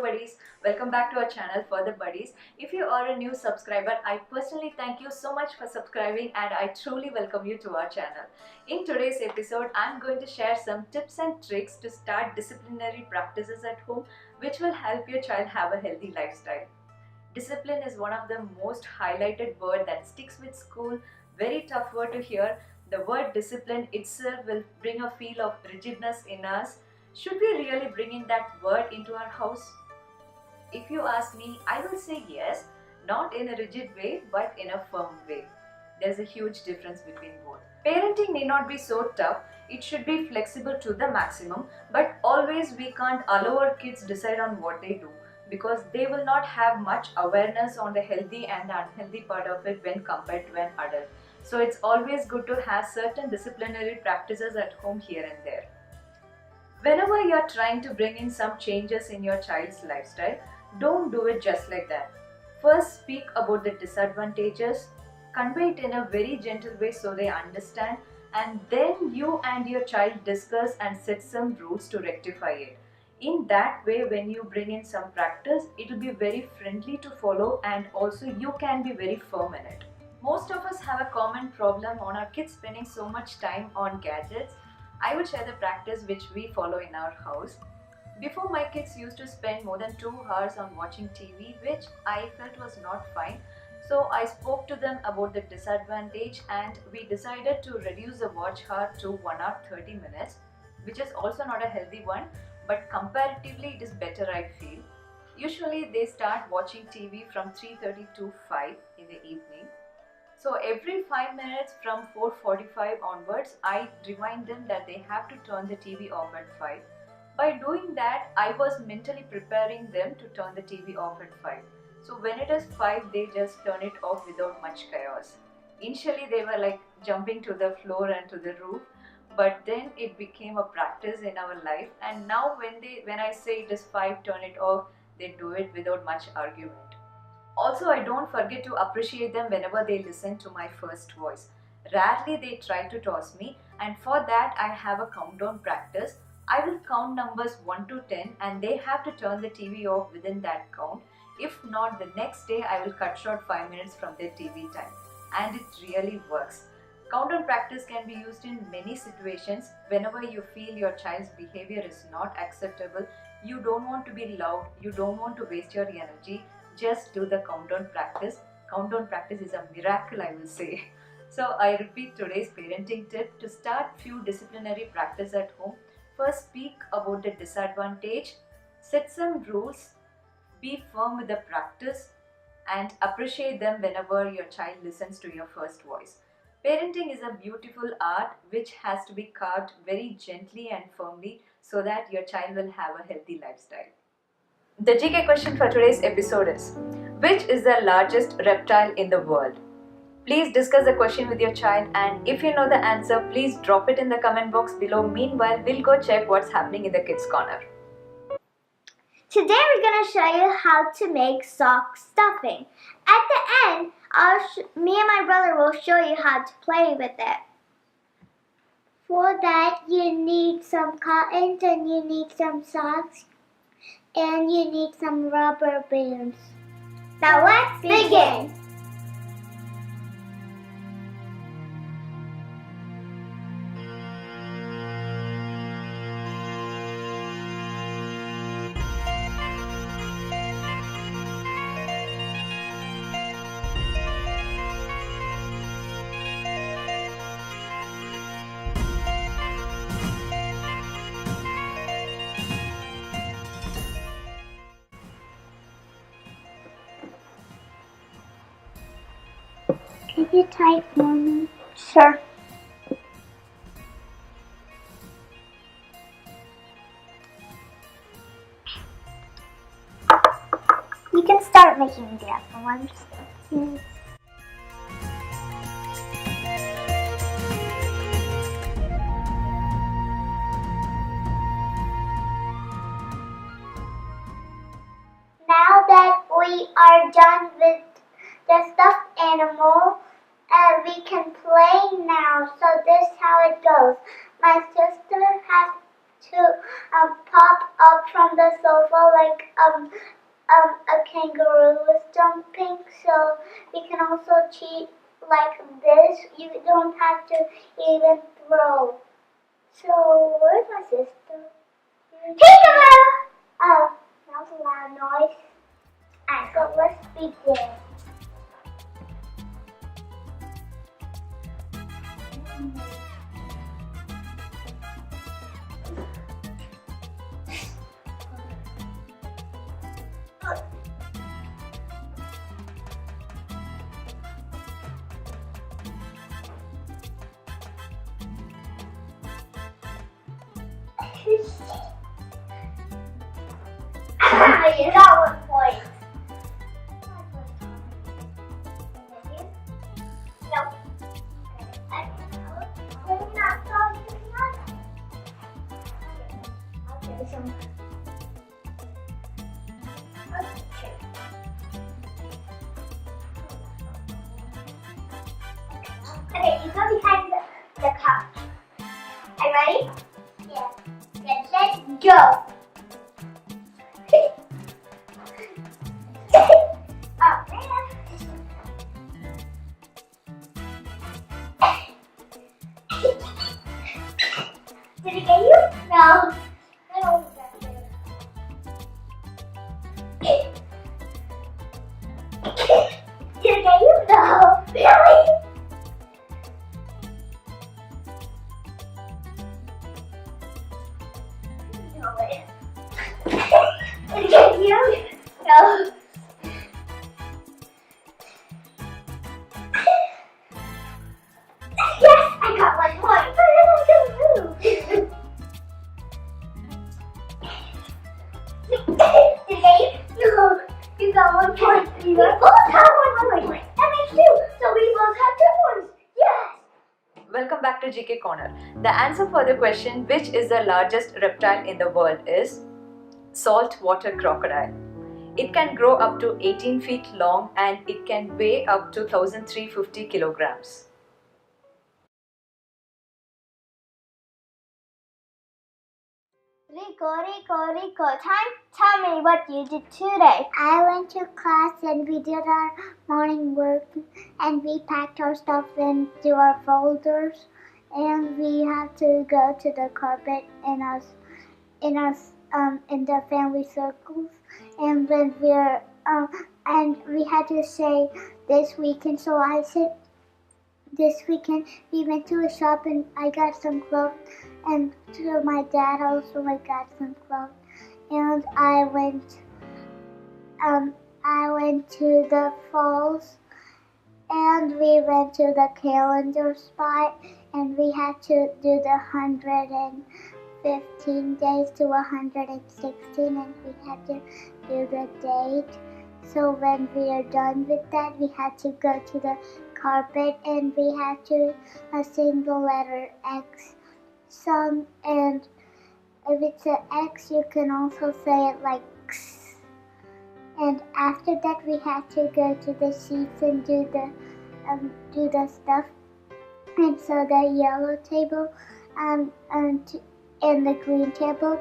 buddies, welcome back to our channel Further Buddies. If you are a new subscriber, I personally thank you so much for subscribing and I truly welcome you to our channel. In today's episode, I'm going to share some tips and tricks to start disciplinary practices at home which will help your child have a healthy lifestyle. Discipline is one of the most highlighted word that sticks with school, very tough word to hear. The word discipline itself will bring a feel of rigidness in us. Should we really bring in that word into our house? If you ask me, I will say yes, not in a rigid way, but in a firm way. There's a huge difference between both. Parenting need not be so tough, it should be flexible to the maximum, but always we can't allow our kids decide on what they do because they will not have much awareness on the healthy and unhealthy part of it when compared to an adult. So it's always good to have certain disciplinary practices at home here and there. Whenever you're trying to bring in some changes in your child's lifestyle, don't do it just like that. First, speak about the disadvantages, convey it in a very gentle way so they understand, and then you and your child discuss and set some rules to rectify it. In that way, when you bring in some practice, it will be very friendly to follow and also you can be very firm in it. Most of us have a common problem on our kids spending so much time on gadgets. I would share the practice which we follow in our house. Before, my kids used to spend more than 2 hours on watching TV, which I felt was not fine. So I spoke to them about the disadvantage and we decided to reduce the watch hour to 1 hour 30 minutes, which is also not a healthy one, but comparatively it is better, I feel. Usually they start watching TV from 3:30 to 5 in the evening. So every 5 minutes from 4:45 onwards, I remind them that they have to turn the TV off at 5. By doing that, I was mentally preparing them to turn the TV off at 5. So when it is 5, they just turn it off without much chaos. Initially, they were like jumping to the floor and to the roof, but then it became a practice in our life. And now when I say it is 5, turn it off, they do it without much argument. Also, I don't forget to appreciate them whenever they listen to my first voice. Rarely they try to toss me, and for that I have a countdown practice. I will count numbers 1 to 10 and they have to turn the TV off within that count. If not, the next day I will cut short 5 minutes from their TV time. And it really works. Countdown practice can be used in many situations. Whenever you feel your child's behavior is not acceptable, you don't want to be loud, you don't want to waste your energy, just do the countdown practice. Countdown practice is a miracle, I will say. So I repeat today's parenting tip to start few disciplinary practice at home. First, speak about the disadvantage, set some rules, be firm with the practice, and appreciate them whenever your child listens to your first voice. Parenting is a beautiful art which has to be carved very gently and firmly so that your child will have a healthy lifestyle. The GK question for today's episode is, which is the largest reptile in the world? Please discuss the question with your child, and if you know the answer, please drop it in the comment box below. Meanwhile, we'll go check what's happening in the kids corner. Today we're going to show you how to make sock stuffing. At the end, me and my brother will show you how to play with it. For that, you need some cottons and you need some socks and you need some rubber bands. Now let's begin. Can you type for me? Sure. You can start making the other ones. Now that we are done with the stuffed animal, we can play now. So this is how it goes. My sister has to pop up from the sofa like a kangaroo is jumping. So we can also cheat like this. You don't have to even throw. So where's my sister? Peekaboo! Oh, that was a loud noise. Alright, so let's begin. You got 1 point. Nope. I'm not talking enough. I'll give you some. Okay, you go behind the couch. Are you ready? Yeah. Then let's go. Oh, man. Did it get you? No. I don't think that did. Did it get you? No. Really? No way. Did it get you? No. Yes, I got 1 point. But I don't move. Did it get you? No. You got 1 point. You both have 1 point. That makes 2. So we both have 2 points. Yes. Welcome back to GK Corner. The answer for the question, which is the largest reptile in the world, is saltwater crocodile. It can grow up to 18 feet long and it can weigh up to 1,350 kilograms. Rico, time. Tell me what you did today. I went to class and we did our morning work and we packed our stuff into our folders and we had to go to the carpet in the family circles and when we're and we had to say this weekend. So I said this weekend we went to a shop and I got some clothes. And to my dad also I got some clothes. And I went to the falls and we went to the calendar spot and we had to do the 115 days to 116 and we had to do the date. So when we are done with that we had to go to the carpet and we had to sing the letter X song, and if it's an X you can also say it like X. And after that we had to go to the sheets and do the stuff. And so the yellow table and the green table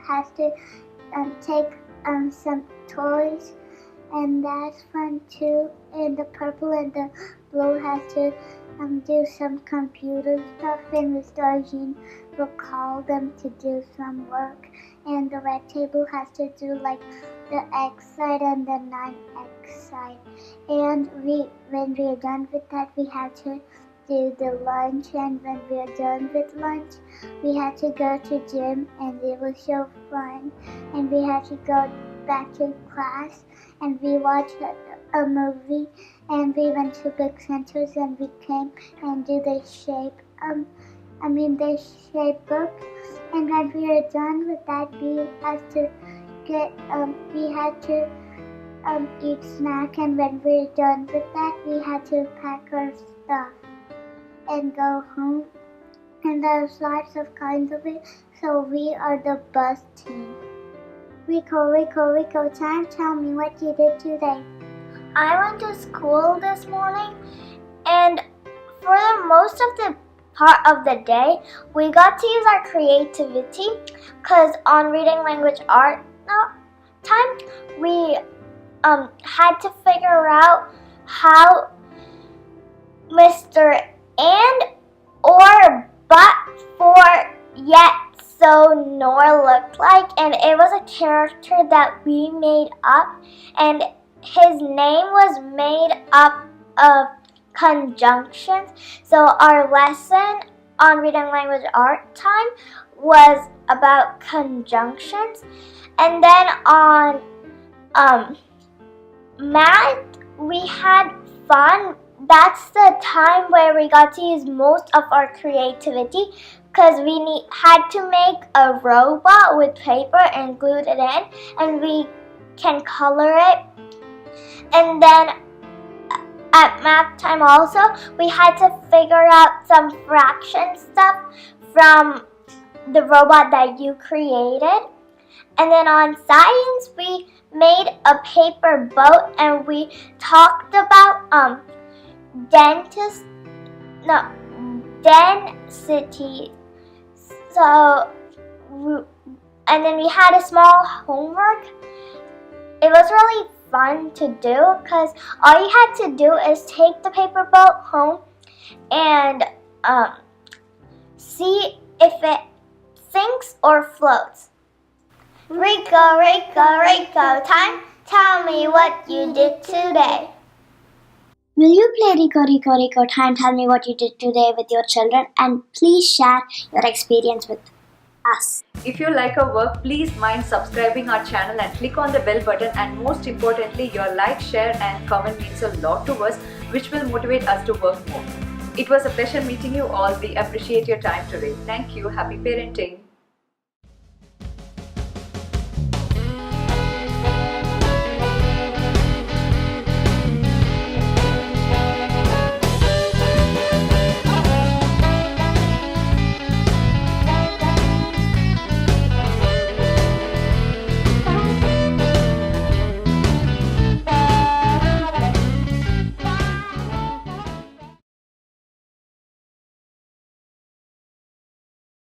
has to take some toys, and that's fun too. And the purple and the blue has to do some computer stuff, and Miss Darjean will call them to do some work. And the red table has to do like the X side and the non-X side. And when we are done with that, we had to do the lunch. And when we are done with lunch, we had to go to gym, and it was so fun. And we had to go back to class, and we watched a movie, and we went to Big Centers, and we came and do the shape book. And when we are done with that, we had to eat snack, and when we're done with that, we had to pack our stuff and go home. And there's lots of kinds of it, so we are the bus team. Rico, time, tell me what you did today. I went to school this morning, and for the most of the part of the day, we got to use our creativity because on reading language art time, we had to figure out how Mr. And or but for yet so nor looked like, and it was a character that we made up, and his name was made up of conjunctions. So our lesson on reading language art time was about conjunctions, and then on math we had fun. That's the time where we got to use most of our creativity because we had to make a robot with paper and glued it in, and we can color it. And then at math time also, we had to figure out some fraction stuff from the robot that you created. And then on science, we made a paper boat, and we talked about density. So, and then we had a small homework. It was really fun to do because all you had to do is take the paper boat home and see if it sinks or floats. RECO, RECO, RECO time. Tell me what you did today. Will you play RECO, RECO, RECO time? Tell me what you did today with your children, and please share your experience with us. If you like our work, please mind subscribing our channel and click on the bell button, and most importantly, your like, share and comment means a lot to us, which will motivate us to work more. It was a pleasure meeting you all. We appreciate your time today. Thank you. Happy parenting.